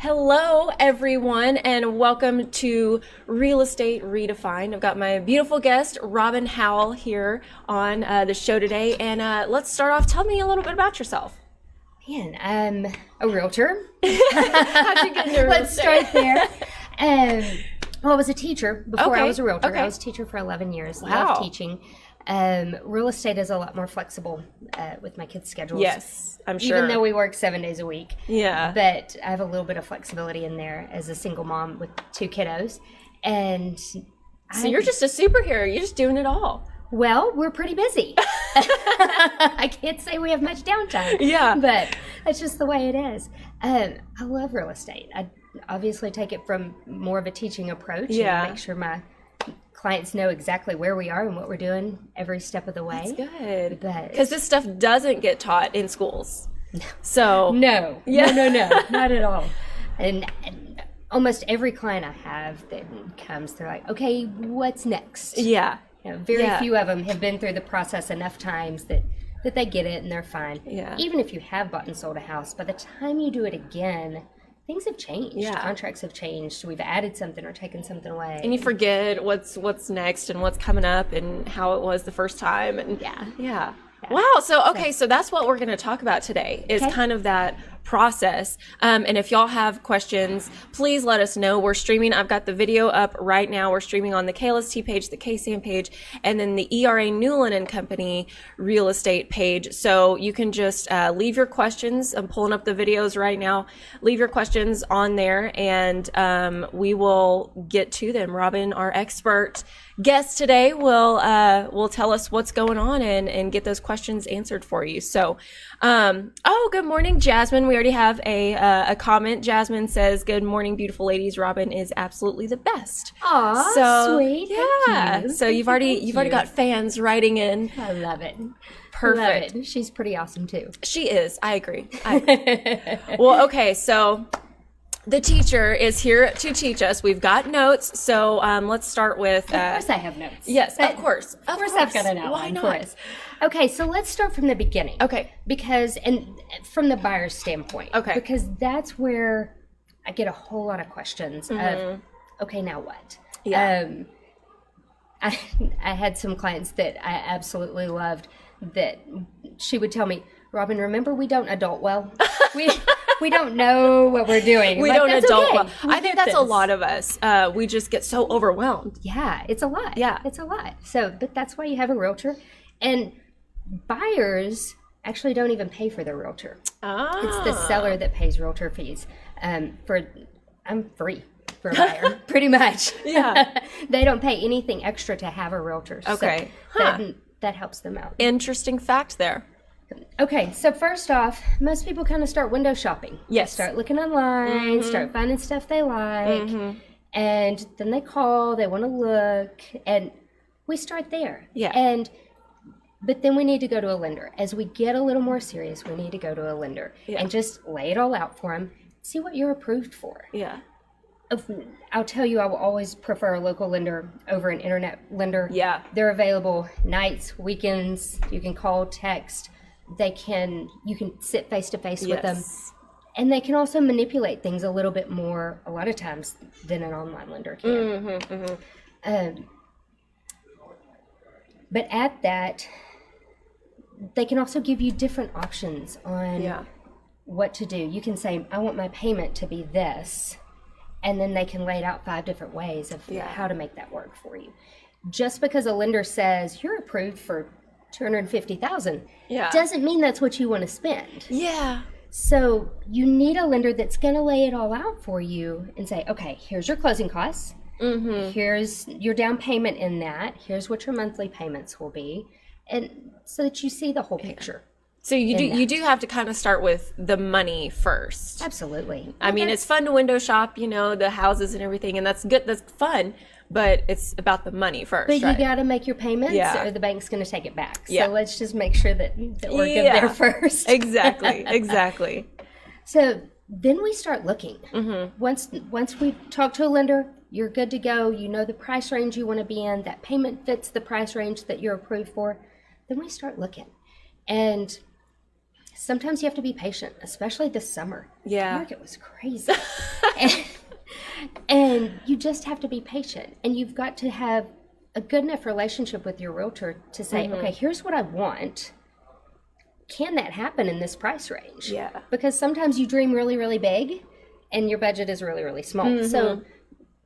Hello, everyone, and welcome to Real Estate Redefined. I've got my beautiful guest, Robin Howell, here on the show today. And let's start off. Tell me a little bit about yourself. Man, I'm a realtor. How'd you get into real Let's estate? start there. Well, I was a teacher before I Okay, was a realtor. okay. I was a teacher for 11 years. Wow. Loved teaching. Real estate is a lot more flexible with my kids' schedules. Yes, I'm sure. Even though we work 7 days a week. Yeah. But I have a little bit of flexibility in there as a single mom with 2 kiddos. And So you're just a superhero. You're just doing it all. well, we're pretty busy. I can't say we have much downtime. Yeah. But that's just the way it is. I love real estate. I obviously take it from more of a teaching approach Yeah. and make sure my clients know exactly where we are and what we're doing every step of the way. That's good. But- Because this stuff doesn't get taught in schools. So No, Yeah. no, not at all. And almost every client I have that comes, they're like, okay, what's next? yeah. You know, very Yeah. few of them have been through the process enough times that they get it and they're fine. Yeah. Even if you have bought and sold a house, by the time you do it again, things have changed. Yeah. Contracts have changed. We've added something or taken something away. And you forget what's next and what's coming up and how it was the first time. And Yeah. Wow. So so that's what we're going to talk about today is Okay. kind of that process. And if y'all have questions, please let us know. We're streaming. I've got the video up right now. We're streaming on the KLST page, the KSAM page, and then the ERA Newlin and Company real estate page. So you can just leave your questions. I'm pulling up the videos right now. Leave your questions on there and we will get to them. Robin, our expert guest today, will tell us what's going on and get those questions answered for you. So, good morning, Jasmine. We already have a comment. Jasmine says, "Good morning, beautiful ladies. Robin is absolutely the best." Aw, So sweet. yeah. Thank you. So you've already got fans writing in. I love it. Perfect. Love it. She's pretty awesome too. She is. I agree. Well, okay. So the teacher is here to teach us. We've got notes. So let's start with. Of course I have notes. Yes, of course. Of course I've got an Why outline not? for us. Okay, so let's start from the beginning. Okay. Because, and from the buyer's standpoint. Okay. Because that's where I get a whole lot of questions of, okay, now what? Yeah. I had some clients that I absolutely loved that she would tell me, Robin, remember we don't adult well. We don't know what we're doing. We Like, don't that's adult okay. well. We I think get that's a this. lot of us. We just get so overwhelmed. Yeah, it's a lot. Yeah. It's a lot. So, but that's why you have a realtor. And buyers actually don't even pay for the realtor. It's the seller that pays realtor fees. I'm free for a buyer, pretty much. Yeah. They don't pay anything extra to have a realtor. Okay. So that helps them out. Interesting fact there. Okay, so first off, most people kind of start window shopping. Yes. Start looking online, start finding stuff they like, and then they call, they want to look, and we start there. Yeah. But then we need to go to a lender. As we get a little more serious, we need to go to a lender and just lay it all out for them, see what you're approved for. Yeah. I'll tell you, I will always prefer a local lender over an internet lender. Yeah. They're available nights, weekends. You can call, text. You can sit face to face with them. And they can also manipulate things a little bit more, a lot of times, than an online lender can. But at that, they can also give you different options on what to do. You can say, I want my payment to be this. And then they can lay it out 5 different ways of how to make that work for you. Just because a lender says you're approved for $250,000 doesn't mean that's what you want to spend. Yeah. So you need a lender that's going to lay it all out for you and say, okay, here's your closing costs. Here's your down payment in that. Here's what your monthly payments will be. And so that you see the whole picture. So you do have to kind of start with the money first. Absolutely. I mean, it's fun to window shop, the houses and everything, and that's good. That's fun, but it's about the money first. But right? you got to make your payments Yeah. or the bank's going to take it back. Yeah. So let's just make sure that we're good there first. Exactly. So then we start looking. Once we talk to a lender, you're good to go. You know the price range you want to be in. That payment fits the price range that you're approved for. Then we start looking. And sometimes you have to be patient, especially this summer. Yeah. The market was crazy. and you just have to be patient. And you've got to have a good enough relationship with your realtor to say, okay, here's what I want. Can that happen in this price range? Yeah. Because sometimes you dream really, really big and your budget is really, really small. So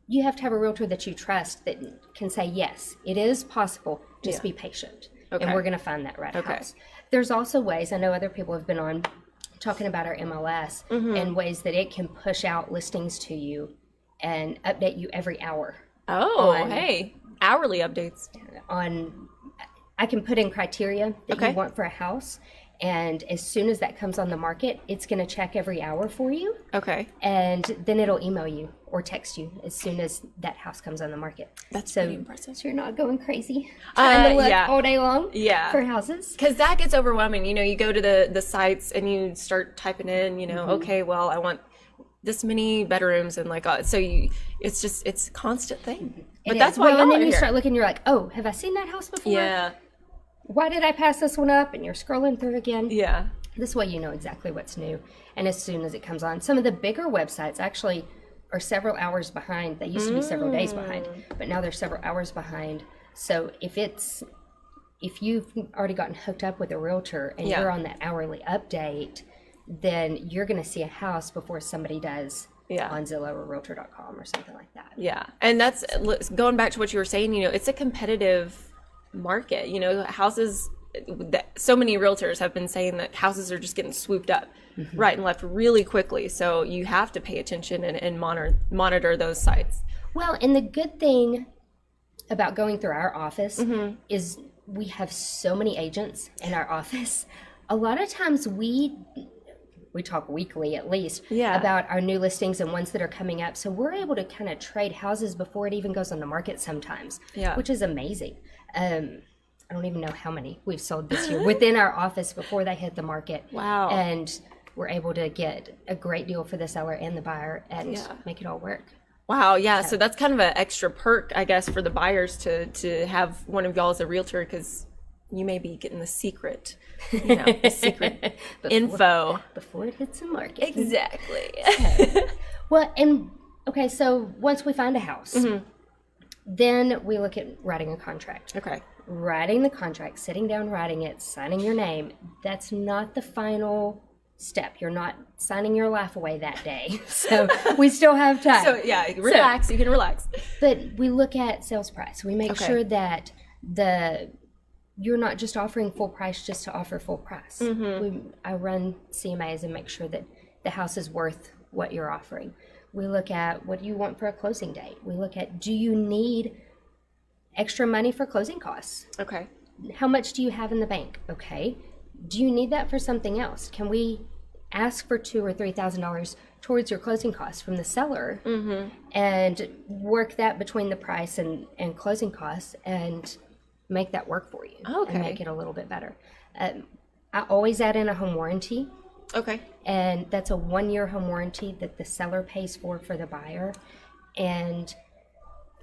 you have to have a realtor that you trust that can say, yes, it is possible. Just be patient. Okay. And we're going to find that right house. There's also ways, I know other people have been on talking about our MLS and ways that it can push out listings to you and update you every hour. Oh, hey, hourly updates. I can put in criteria that you want for a house. And as soon as that comes on the market, it's going to check every hour for you. Okay. And then it'll email you or text you as soon as that house comes on the market. That's pretty impressive. So you're not going crazy trying to look all day long for houses. Because that gets overwhelming. You know, you go to the sites and you start typing in, you know, okay, well, I want this many bedrooms and like, it's a constant thing. But that's why and then you start looking, you're like, oh, have I seen that house before? Yeah. Why did I pass this one up? And you're scrolling through again. Yeah. This way you know exactly what's new. And as soon as it comes on, some of the bigger websites actually are several hours behind. They used to be several days behind, but now they're several hours behind. So if you've already gotten hooked up with a realtor and you're on that hourly update, then you're going to see a house before somebody does on Zillow or Realtor.com or something like that. Yeah. And that's going back to what you were saying, you know, it's a competitive market. You know, houses, so many realtors have been saying that houses are just getting swooped up right and left really quickly. So you have to pay attention and monitor those sites. Well, and the good thing about going through our office is we have so many agents in our office. A lot of times we talk weekly at least about our new listings and ones that are coming up. So we're able to kind of trade houses before it even goes on the market sometimes, which is amazing. I don't even know how many we've sold this year within our office before they hit the market. Wow. And we're able to get a great deal for the seller and the buyer and make it all work. Wow. Yeah. So that's kind of an extra perk, I guess, for the buyers to have one of y'all as a realtor, because you may be getting the secret, the secret info before it hits the market. Exactly. Well, and okay, so once we find a house, then we look at writing a contract. Okay. Writing the contract, sitting down, writing it, signing your name. That's not the final step. You're not signing your life away that day. So we still have time. So relax. You can relax. But we look at sales price. We make sure that you're not just offering full price just to offer full price. I run CMAs and make sure that the house is worth what you're offering. We look at what do you want for a closing date. We look at, do you need extra money for closing costs? Okay. How much do you have in the bank? Okay. Do you need that for something else? Can we ask for $2,000 or $3,000 towards your closing costs from the seller and work that between the price and closing costs and make that work for you and make it a little bit better. I always add in a home warranty. Okay. And that's a 1-year home warranty that the seller pays for the buyer. And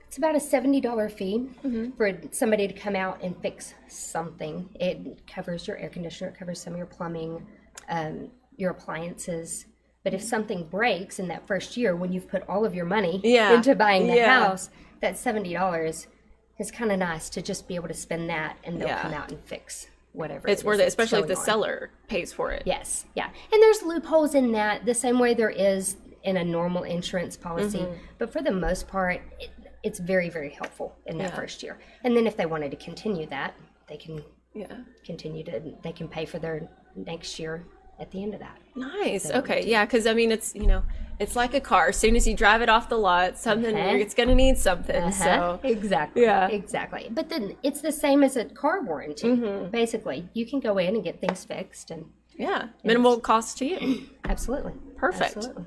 it's about a $70 fee for somebody to come out and fix something. It covers your air conditioner, it covers some of your plumbing, your appliances. But if something breaks in that first year, when you've put all of your money into buying the house, that $70 is kind of nice to just be able to spend that and they'll come out and fix whatever. It's worth it, especially if the seller pays for it. Yes, yeah. And there's loopholes in that the same way there is in a normal insurance policy. But for the most part, it's very, very helpful in that first year. And then if they wanted to continue that, they can they can pay for their next year at the end of that. Nice. Okay. Yeah. Because I mean, it's like a car. As soon as you drive it off the lot, it's going to need something. So exactly. Yeah. Exactly. But then it's the same as a car warranty. Basically, you can go in and get things fixed and minimal cost to you. Absolutely. Perfect. Absolutely.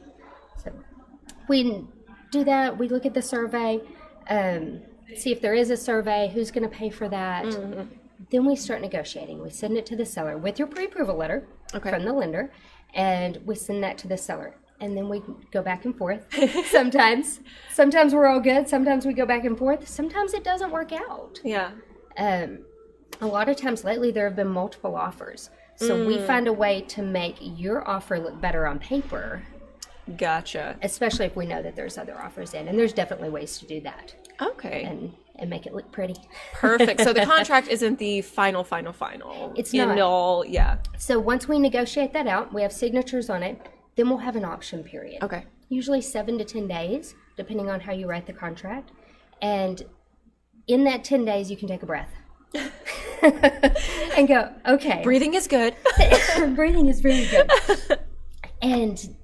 So we do that. We look at the survey, see if there is a survey, who's going to pay for that. Then we start negotiating. We send it to the seller with your pre-approval letter from the lender, and we send that to the seller. And then we go back and forth. Sometimes we're all good. Sometimes we go back and forth. Sometimes it doesn't work out. Yeah. a lot of times lately there have been multiple offers. So we find a way to make your offer look better on paper. Gotcha. Especially if we know that there's other offers in. And there's definitely ways to do that. Okay. And make it look pretty. Perfect. So the contract isn't the final. It's not. End all, yeah. So once we negotiate that out, we have signatures on it, then we'll have an option period. Okay. Usually 7 to 10 days, depending on how you write the contract. And in that 10 days, you can take a breath. And go, okay. Breathing is good. Breathing is very good. And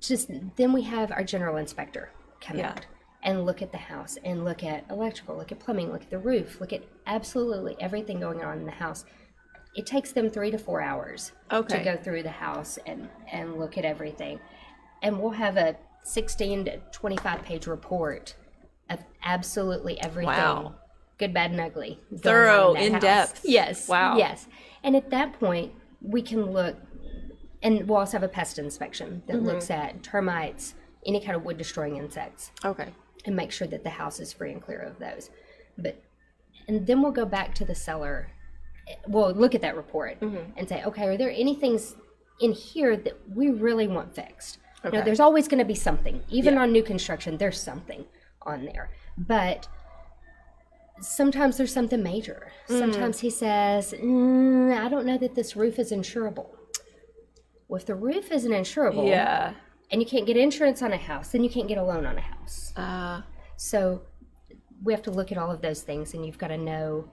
just then we have our general inspector come out and look at the house and look at electrical, look at plumbing, look at the roof, look at absolutely everything going on in the house. It takes them 3 to 4 hours to go through the house and look at everything. And we'll have a 16 to 25 page report of absolutely everything. Wow. Good, bad, and ugly. Thorough, in depth. Yes. Wow. Yes. And at that point, we can look, and we'll also have a pest inspection that looks at termites, any kind of wood destroying insects. Okay. And make sure that the house is free and clear of those. And then we'll go back to the seller. We'll look at that report and say, okay, are there any things in here that we really want fixed? Okay. Now, there's always going to be something. Even on new construction, there's something on there. But sometimes there's something major. Sometimes he says, I don't know that this roof is insurable. Well, if the roof isn't insurable, and you can't get insurance on a house, then you can't get a loan on a house. So we have to look at all of those things, and you've got to know,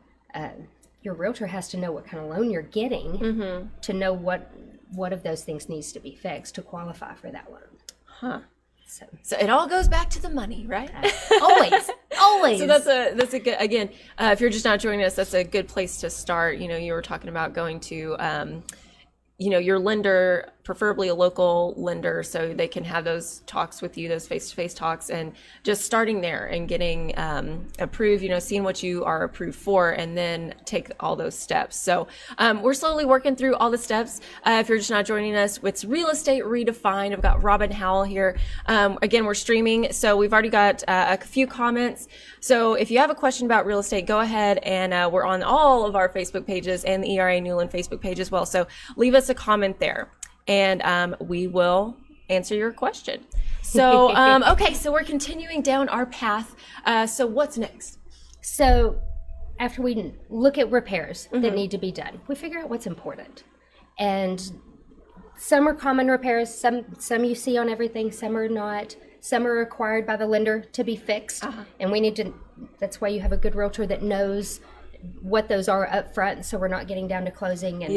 your realtor has to know what kind of loan you're getting to know what of those things needs to be fixed to qualify for that loan. Huh. So it all goes back to the money, right? Always. So that's a good, again, if you're just not joining us, that's a good place to start. You know, you were talking about going to, your lender, preferably a local lender, so they can have those talks with you, those face-to-face talks, and just starting there and getting approved, seeing what you are approved for, and then take all those steps. So we're slowly working through all the steps. If you're just not joining us, it's Real Estate Redefined. I've got Robin Howell here. Again, we're streaming, so we've already got a few comments. So if you have a question about real estate, go ahead, and we're on all of our Facebook pages and the ERA Newlin Facebook page as well. So leave us a comment there, and we will answer your question. So, okay, so we're continuing down our path. So what's next? So after we look at repairs that need to be done, we figure out what's important. And some are common repairs, some you see on everything, some are not. Some are required by the lender to be fixed. And we need to, that's why you have a good realtor that knows what those are up front, so we're not getting down to closing and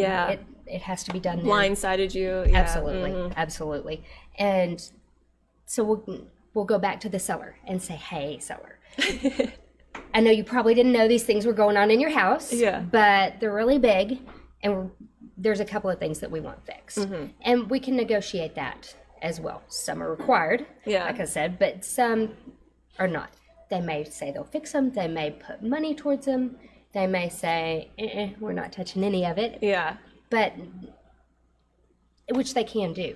it has to be done there. Blindsided you. Absolutely. And so we'll go back to the seller and say, hey, seller, I know you probably didn't know these things were going on in your house, but they're really big, and there's a couple of things that we want fixed. And we can negotiate that as well. Some are required, like I said, but some are not. They may say they'll fix them. They may put money towards them. They may say, we're not touching any of it. But, which they can do.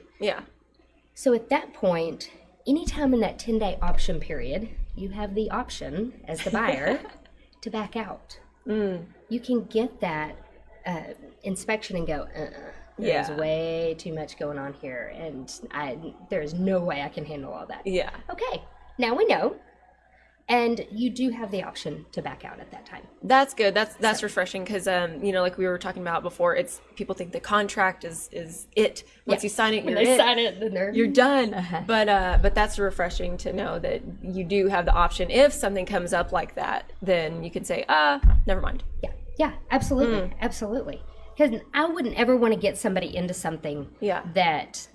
So at that point, anytime in that 10-day option period, you have the option as the buyer to back out. You can get that inspection and go, there's way too much going on here, and there's no way I can handle all that. Okay, now we know. And you do have the option to back out at that time. That's good. That's refreshing, because like we were talking about before, it's people think the contract is it. Once you sign it, you're done. But that's refreshing to know that you do have the option. If something comes up like that, then you can say, never mind. Yeah, absolutely, absolutely. Because I wouldn't ever want to get somebody into something that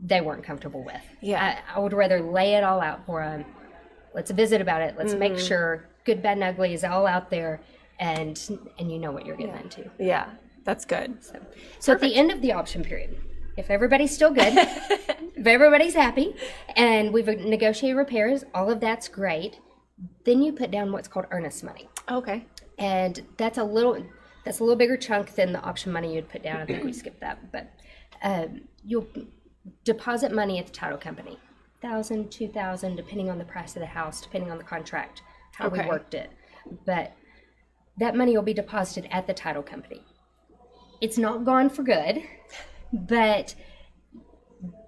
they weren't comfortable with. I would rather lay it all out for them. Let's visit about it. Let's make sure good, bad, and ugly is all out there, and you know what you're getting into. That's good. So at the end of the option period, if everybody's still good, if everybody's happy, and we've negotiated repairs, all of that's great, then you put down what's called earnest money. Okay. And that's a little bigger chunk than the option money you'd put down. I think we skipped that, but you'll deposit money at the title company. $1,000, $2,000, depending on the price of the house, depending on the contract, how we worked it. But that money will be deposited at the title company. It's not gone for good, but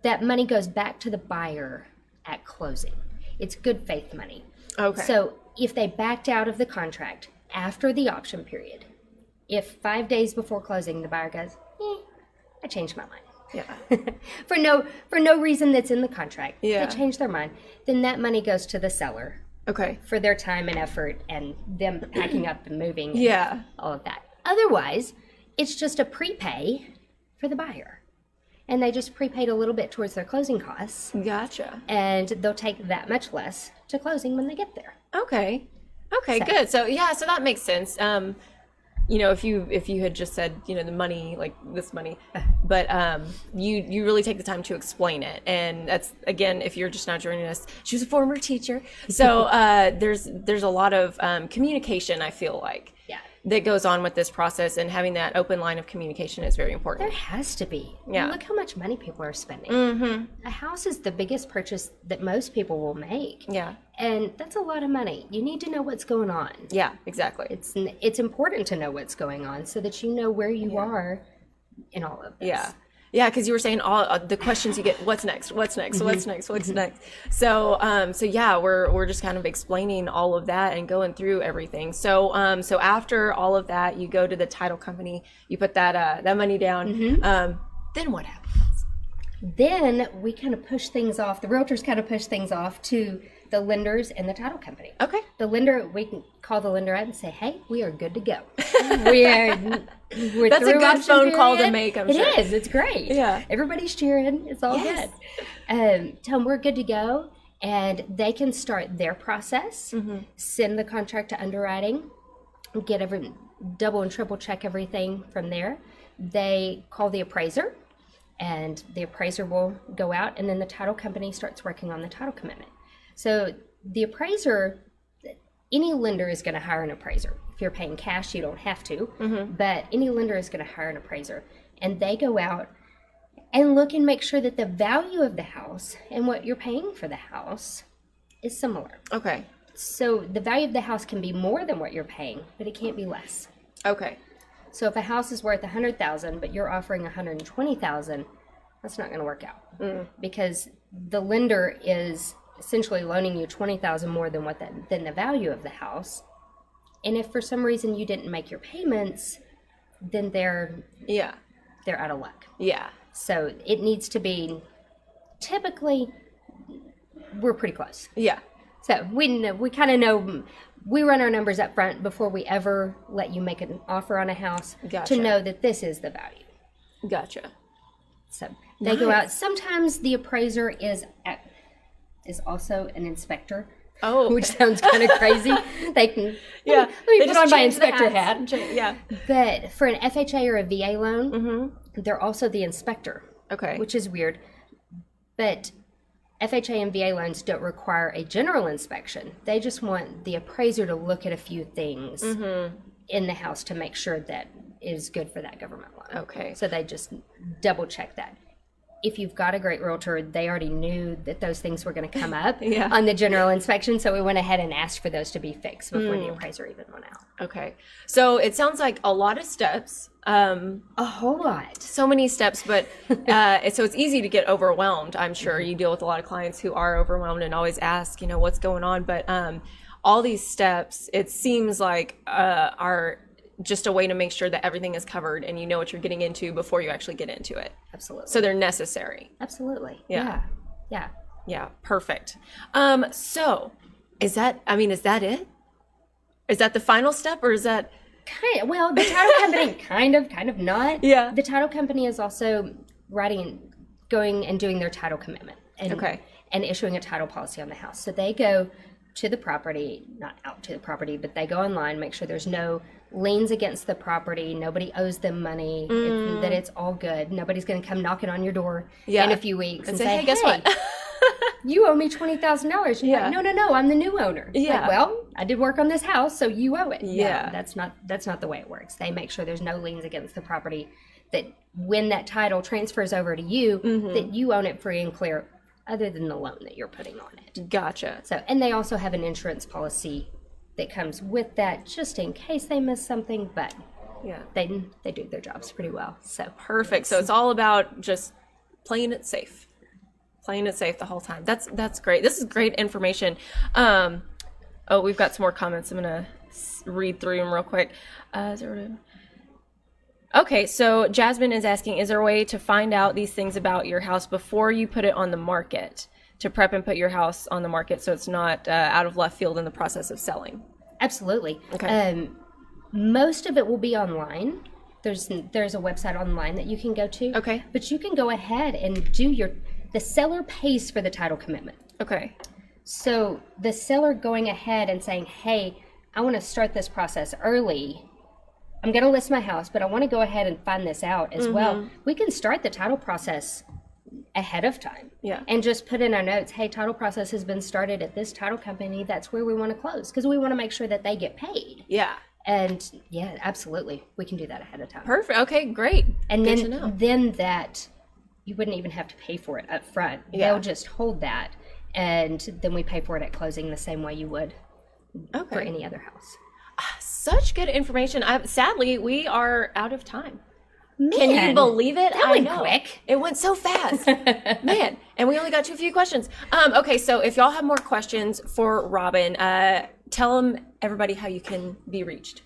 that money goes back to the buyer at closing. It's good faith money. Okay. So if they backed out of the contract after the option period, if 5 days before closing the buyer goes, I changed my mind. Yeah. for no reason that's in the contract. Yeah. They change their mind. Then that money goes to the seller. Okay. For their time and effort and them packing up and moving. Yeah. And all of that. Otherwise, it's just a prepay for the buyer. And they just prepaid a little bit towards their closing costs. Gotcha. And they'll take that much less to closing when they get there. Okay. Okay, So- good. So yeah, so that makes sense. You know, if you had just said, you know, the money, like this money, but you really take the time to explain it. And that's, again, if you're just now joining us, she was a former teacher. So there's a lot of communication, I feel like, Yeah. that goes on with this process, and having that open line of communication is very important. There has to be. Yeah. Look how much money people are spending. Mm-hmm. A house is the biggest purchase that most people will make. Yeah. And that's a lot of money. You need to know what's going on. Yeah, exactly. It's important to know what's going on so that you know where you are in all of this. Yeah. Yeah, because you were saying all the questions you get, what's next? What's next? What's next? What's next? So, so yeah, we're just kind of explaining all of that and going through everything. So, so after all of that, you go to the title company, you put that money down. Then what happens? Then we kind of push things off. The realtors kind of push things off to the lenders and the title company. Okay. The lender, we can call the lender up and say, "Hey, we are good to go. we're That's a through good option phone call to period." make, I'm It sure. is. It's great. Yeah. Everybody's cheering. It's all Yes. good. Tell them we're good to go, and they can start their process. Send the contract to underwriting. Get double and triple check everything from there. They call the appraiser, and the appraiser will go out, and then the title company starts working on the title commitment. So the appraiser, any lender is going to hire an appraiser. If you're paying cash, you don't have to, but any lender is going to hire an appraiser, and they go out and look and make sure that the value of the house and what you're paying for the house is similar. Okay. So the value of the house can be more than what you're paying, but it can't be less. Okay. So if a house is worth $100,000, but you're offering $120,000, that's not going to work out because the lender is essentially loaning you $20,000 more than than the value of the house. And if for some reason you didn't make your payments, then they're out of luck. Yeah. So it needs to be, typically, we're pretty close. Yeah. So we kind of know, we run our numbers up front before we ever let you make an offer on a house Gotcha. to know that this is the value. Gotcha. So they go out. Sometimes the appraiser is also an inspector. Oh, Which sounds kind of crazy. They can, yeah. let me They put just on my change the inspector hats. hat. Yeah. But for an FHA or a VA loan, they're also the inspector, Okay. which is weird. But FHA and VA loans don't require a general inspection. They just want the appraiser to look at a few things in the house to make sure that is good for that government loan. Okay. So they just double check that. If you've got a great realtor, they already knew that those things were going to come up Yeah. on the general inspection. So we went ahead and asked for those to be fixed before the appraiser even went out. Okay. So it sounds like a lot of steps. A whole lot. So many steps, but so it's easy to get overwhelmed. I'm sure you deal with a lot of clients who are overwhelmed and always ask, you know, what's going on. But all these steps, it seems like are just a way to make sure that everything is covered and you know what you're getting into before you actually get into it. Absolutely. So they're necessary. Absolutely. Yeah. Yeah. Yeah. Perfect. So is that it? Is that the final step, or is that? Kind of, well, the title company kind of not. Yeah. The title company is also going and doing their title commitment and issuing a title policy on the house. So they go to the property, not out to the property, but they go online, make sure there's no liens against the property, nobody owes them money, that it's all good. Nobody's going to come knocking on your door in a few weeks and say, hey, guess what? You owe me $20,000. You're like, no, I'm the new owner. Yeah. Like, well, I did work on this house, so you owe it. Yeah. No, that's not the way it works. They make sure there's no liens against the property, that when that title transfers over to you, that you own it free and clear, other than the loan that you're putting on it. Gotcha. So, and they also have an insurance policy that comes with that, just in case they miss something, but Yeah. they do their jobs pretty well. So Perfect. So it's all about just playing it safe. Playing it safe the whole time. That's great. This is great information. We've got some more comments. I'm going to read through them real quick. Okay, so Jasmine is asking, is there a way to find out these things about your house before you put it on the market, to prep and put your house on the market so it's not out of left field in the process of selling? Absolutely. Okay. Most of it will be online. There's a website online that you can go to. Okay. But you can go ahead and do the seller pays for the title commitment. Okay. So the seller going ahead and saying, hey, I want to start this process early. I'm going to list my house, but I want to go ahead and find this out as well. We can start the title process ahead of time. Yeah. And just put in our notes, hey, title process has been started at this title company. That's where we want to close, because we want to make sure that they get paid. Yeah. And yeah, absolutely. We can do that ahead of time. Perfect. Okay, great. And Good to know. then that you wouldn't even have to pay for it up front. Yeah. They'll just hold that, and then we pay for it at closing the same way you would for any other house. Such good information. Sadly, we are out of time. Man, Can you believe it? that went quick. It went so fast. Man, and we only got to a few questions. Okay, so if y'all have more questions for Robin, tell them, everybody, how you can be reached.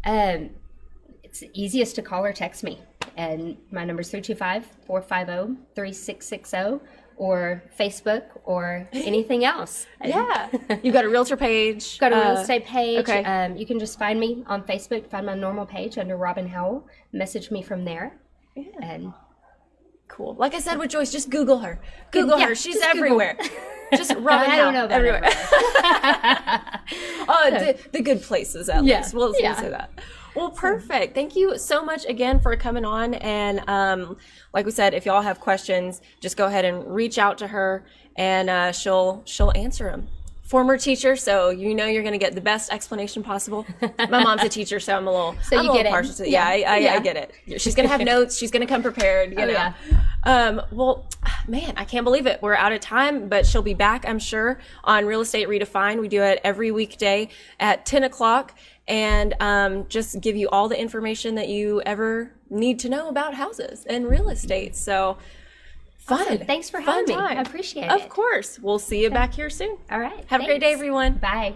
It's easiest to call or text me. And my number is 325-450-3660, or Facebook, or anything else. Yeah. You've got a realtor page. Got a real estate page. Okay. You can just find me on Facebook, find my normal page under Robin Howell, message me from there. Yeah. And cool. Like I said with Joyce, just Google her. Google her. She's just everywhere. Just Robin I don't know Howell, about everywhere. The good places, at least. We'll say that. Well, perfect. Thank you so much again for coming on. And like we said, if y'all have questions, just go ahead and reach out to her, and she'll answer them. Former teacher, so you know you're going to get the best explanation possible. My mom's a teacher, so I'm a little partial to it. Yeah, I get it. She's going to have notes. She's going to come prepared. You know. Yeah. Well, man, I can't believe it. We're out of time, but she'll be back, I'm sure, on Real Estate Redefined. We do it every weekday at 10 o'clock, and just give you all the information that you ever need to know about houses and real estate. So fun. Awesome. Thanks for having me. Time. I appreciate it. Of course. We'll see you back here soon. All right. Have a great day, everyone. Bye.